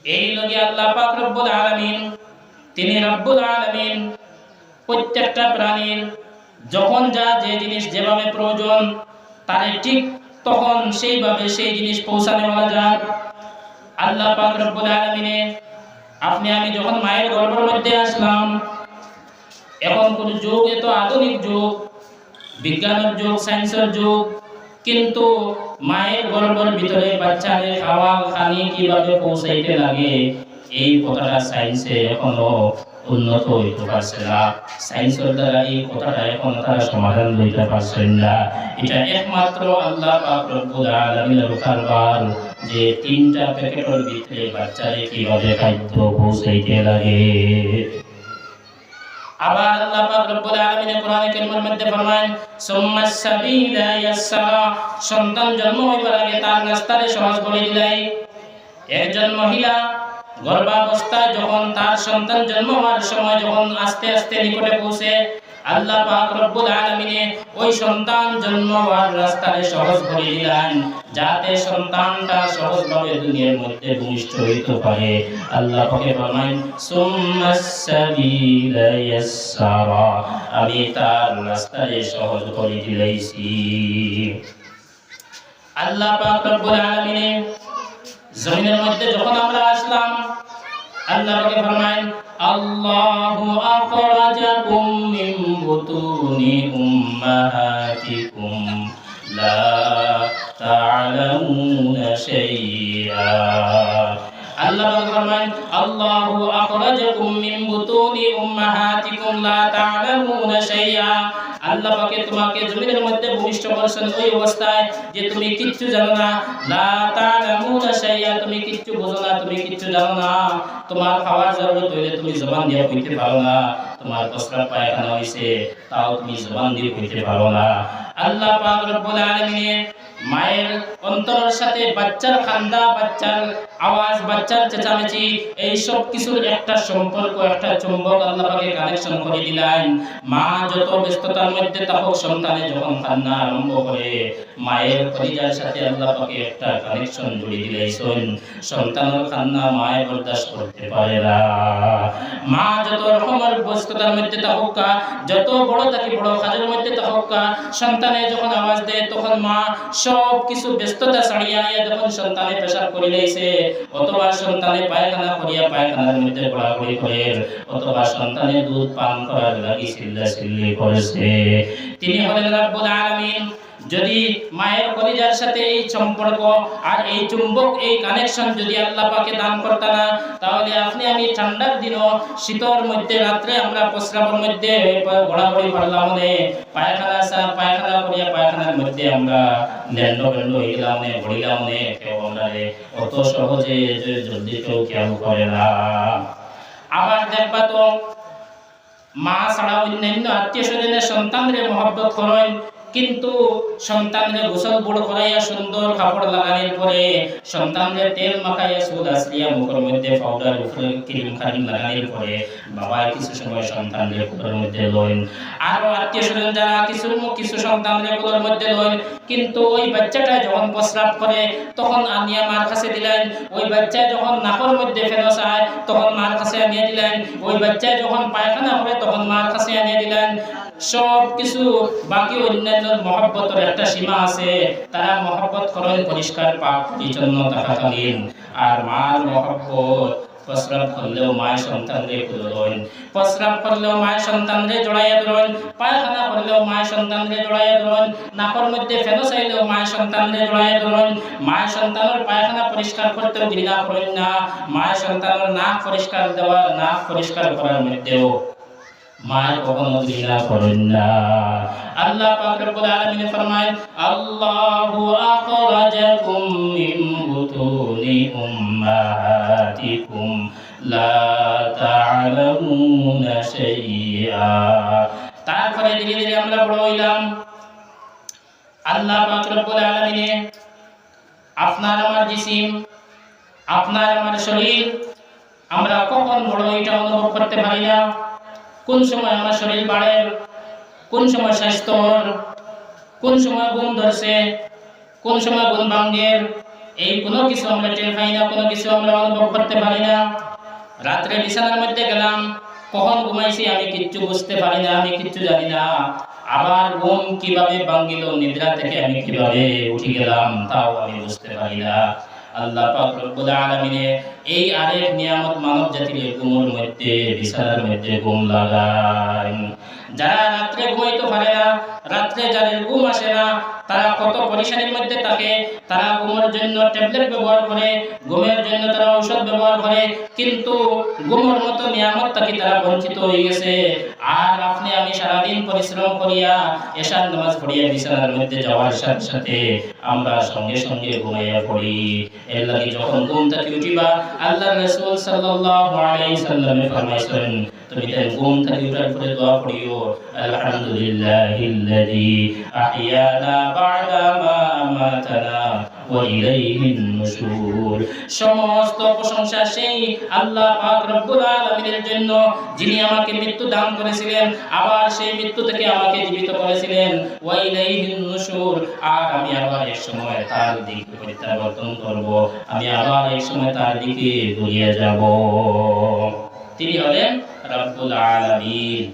এই লগে আল্লাহ পাক রব্বুল আলামিন, তিনি রব্বুল আলামিন প্রত্যেকটা প্রাণীর যখন যা যে জিনিস যেভাবে প্রয়োজন তারে ঠিক তখন সেইভাবে সেই জিনিস পৌঁছানো বলা যায়। আল্লাহ পাক রব্বুল আলামিনে আপনি আমি যখন মায়ের গর্ভের মধ্যে আসলাম, এখন কোন যুগ, এত আধুনিক যুগ, বিজ্ঞানের যুগ, সায়েন্সের যুগ, কিন্তু মায়ের গর্ভের ভিতরে বাচ্চারে খাওয়া খানি কিভাবে পৌঁছাইতে লাগে এই কথাটা সায়েন্সে এখনো উন্নত হইতে পারছে না। সায়েন্সের দ্বারা এই কথাটা এখন তারা সমাধান দিতে পারছেন না। এটা একমাত্র আল্লাহ পাক রব্বুল আলামিনের কারবার, যে তিনটা প্যাকেটের ভিতরে বাচ্চারে কিভাবে খাদ্য পৌঁছাইতে লাগে। আবার আল্লাহ পাক রব্বুল আলামিন কোরআনে কারীমের মধ্যে ফরমান, সুম্মাস সাবিলা ইয়াসসারা, সন্তান জন্ম হইবার আগে তার রাস্তারে সহজ করে দিলাই। একজন মহিলা গর্ভাবস্থায় যখন তার সন্তান জন্ম হওয়ার সময় যখন আস্তে আস্তে নিকটে পৌঁছে, আল্লাহ পাক রব্বুল আলামিন ওই সন্তান জন্ম হওয়ার রাস্তারে সহজ করে দিলেন, যাতে সন্তানটা সহজভাবে দুনিয়ার মধ্যে ভূমিষ্ঠ হইতে পারে। আল্লাহ পাকে ফরমান, সুম্মাস সাবিলা ইয়াসসারা, আমি তার রাস্তারে সহজ করে দিলাইছি। আল্লাহ পাক রব্বুল আলামিন জমিনের মধ্যে যখন আমরা আসলাম, আল্লাহ পাকে ফরমান, আল্লাহু আখরাজাকুম মিন বুতুনি উম্মাহাতিকুম লা তা'লামুনা শাইআ। আল্লাহ পাক ফরমান, আল্লাহু আখরাজাকুম মিন বুতুনি উম্মাহাতিকুম লা তা'লামুনা শাইআ। আল্লাহ পাকে তোমাকে জমিনের মধ্যে ভূমিষ্ঠ করেছেন ওই অবস্থায় যে তুমি কিচ্ছু জানো না। লা তা'লামুনা শাইআ, তুমি কিচ্ছু বুঝো না, তুমি কিচ্ছু জানো না। তোমার খাওয়ার জরুরত হইলে তুমি জবান দিয়ে কইতে পারো না। তোমার প্রস্রাব পায়খানা হইছে তাও তুমি জবান দিয়ে কইতে পারো না। আল্লাহ পাক রব্বুল আলামিন মায়ের অন্তরের সাথে বাচ্চার কান্না, বাচ্চার আওয়াজ, বাচ্চার চেঁচামেচি, এই সব কিছুর একটা সম্পর্ক, একটা চুম্বক আল্লাহ পাকে কানেকশন করে দিলেন। মা যত ব্যস্ততার মধ্যে থাকুক, সন্তানে যখন কান্না আরম্ভ করে, মায়ের কলিজার সাথে আল্লাহ পাকে একটা কানেকশন জুড়ে দিলেন। সন্তানের কান্না মায়ের বরদাস্ত করতে পারে না। মা যত রকমের ব্যস্ততার মধ্যে থাকুক, যত বড় থাকি বড় কাজের মধ্যে থাকুক, সন্তানে যখন আওয়াজ দেয় তখন মা সব কিছু ব্যস্ততা ছাড়িয়া যখন সন্তানে পেশাব করে লইছে, অথবা সন্তানে পায়খানা করিয়া পায়খানার মধ্যে ঘোরাঘুরি করে, অথবা সন্তানে দুধ পান করার লাগি চিল্লাচিল্লি করেছে, তিনি হলেন রব্বুল আলামিন। যদি মায়ের কলিজার সাথে এই সম্পর্ক আর এই চুম্বক, এই কানেকশন যদি আল্লাহ পাকে দান করতে না, তাহলে আপনি আমি ঠান্ডার দিনও শীতের মধ্যে রাত্রে আমরা প্রস্রাবের মধ্যে ঘোরাঘুরি করলাম, পায়খানা করিয়া পায়খানার মধ্যে আমরা ল্যান্ড হয়ে গেলাম, ঘুরিলাম, কেউ আমরা অত সহজে জলদি কেউ খেয়াল করে না। আবার দেখবা তো মা ছাড়া অন্যান্য আত্মীয় স্বজনের সন্তানদের মহব্বত করেন, কিন্তু সন্তানদের গোসল বড় করাইয়া সুন্দর কাপড় লাগানোর পরে, সন্তানদের তেল মাখাইয়া চুল আসরিয়া মুখের মধ্যে পাউডার উপরে ক্রিম খারিম লাগানোর পরে বাবা কিছু সময় সন্তানদের কোলের মধ্যে লইন, আরো আত্মীয় স্বজন যারা কিছু সন্তানদের কোলের মধ্যে লইন, কিন্তু ওই বাচ্চাটা যখন প্রস্রাব করে তখন আনিয়া মার কাছে দিলেন, ওই বাচ্চা যখন নাকের মধ্যে ফেলো চায় তখন মার কাছে আনিয়ে দিলেন, ওই বাচ্চা যখন পায়খানা করে তখন মার কাছে আনিয়ে দিলেন। সব কিছু বাকি অন্যান্য মহব্বতের একটা সীমা আছে, তারা মহব্বত করেন পরিষ্কার পাক পরিচ্ছন্ন থাকাকালীন। আর মার মহব্বত, প্রস্রাব করলেও মায়ের সন্তানরে ধরেন, প্রস্রাব করলেও মায়ের সন্তানরে জড়াইয়া ধরেন, পায়খানা করলেও মায়ের সন্তানরে জড়াইয়া ধরেন, নাকের মধ্যে ফেলো চাইলেও মায়ের সন্তানরে জড়াইয়া ধরেন। মায়ের সন্তানের পায়খানা পরিষ্কার করতেও ঘৃণা করেন না, মায়ের সন্তানের নাক পরিষ্কার করার মধ্যেও মায়ের কখনো ঘৃণা করেন না। আল্লাহ পাক রব্বুল আলামিন ফরমায়, আল্লাহু আখরাজাকুম মিন বুতুনি উম্মাহাতিকুম লা তা'লামুনা শাইআ। তারপরে ধীরে ধীরে আমরা বড় হইলাম। আল্লাহ পাক রব্বুল আলামিন আপনার আমার জিসিম, আপনার আমার শরীর, আমরা কখন বড় এটা অনুভব করতে পারি না। কোন সময় আমার শরীর বাড়ে, কোন সময় স্বাস্থ্য, কোন সময় ঘুম ধরছে, কোন সময় ঘুম ভাঙ্গের, এই কোনো কিছু আমরা টের পাই না, কোনো কিছু আমরা অনুভব করতে পারি না। রাত্রে বিছানার মধ্যে গেলাম, কখন ঘুমাইছি আমি কিচ্ছু বুঝতে পারি না, আমি কিচ্ছু জানি না। আবার ঘুম কিভাবে ভাঙিল, নিদ্রা থেকে আমি কিভাবে উঠে গেলাম তাও আমি বুঝতে পারি না। আল্লাহ পাক রব্বুল আলামিনের এই আরেক নিয়ামত মানব জাতির ঘুমের মধ্যে, বিছানার মধ্যে ঘুম লাগায়। যারা রাত্রে ঘুমাইতে পারে না, রাত্রে যাদের ঘুম আসে না, তারা কত পরিশানির মধ্যে থাকে। তারা ঘুমের জন্য ট্যাবলেট ব্যবহার করে, ঘুমের জন্য তারা ঔষধ ব্যবহার করে, কিন্তু ঘুমের মতো নিয়ামত থেকে তারা বঞ্চিত হয়ে গেছে। আর আপনি আমি সারাদিন পরিশ্রম করিয়া এশার নামাজ পড়িয়া বিছানার মধ্যে যাওয়ার সাথে সাথে আমরা সঙ্গে সঙ্গে ঘুমাইয়া পড়ি। এর লাগি যখন ঘুম থেকে উঠিবা, আল্লাহর রাসূল সাল্লাল্লাহু আলাইহি সাল্লামে ফরমাইছেন, তুমি তাই ঘুম থেকে উঠার পরে দোয়া পড়িও, আলহামদুলিল্লাহিল্লাযী আহইয়ানা বা'দা মা আমাতানা ওয়া ইলাইহিন নুশুর। সমস্ত প্রশংসা সেই আল্লাহ পাক রব্বুল আলামিনের জন্য, যিনি আমাকে মৃত্যু দান করেছিলেন, আবার সেই মৃত্যু থেকে আমাকে জীবিত করেছিলেন। ওয়া ইলাইহিন নুশুর, আর আমি আবার এক সময় তার দিকে প্রত্যাবর্তন করব, আমি আবার এক সময় তার দিকে ঘুরিয়ে যাব। তিনি হলেন রব্বুল আলামিন।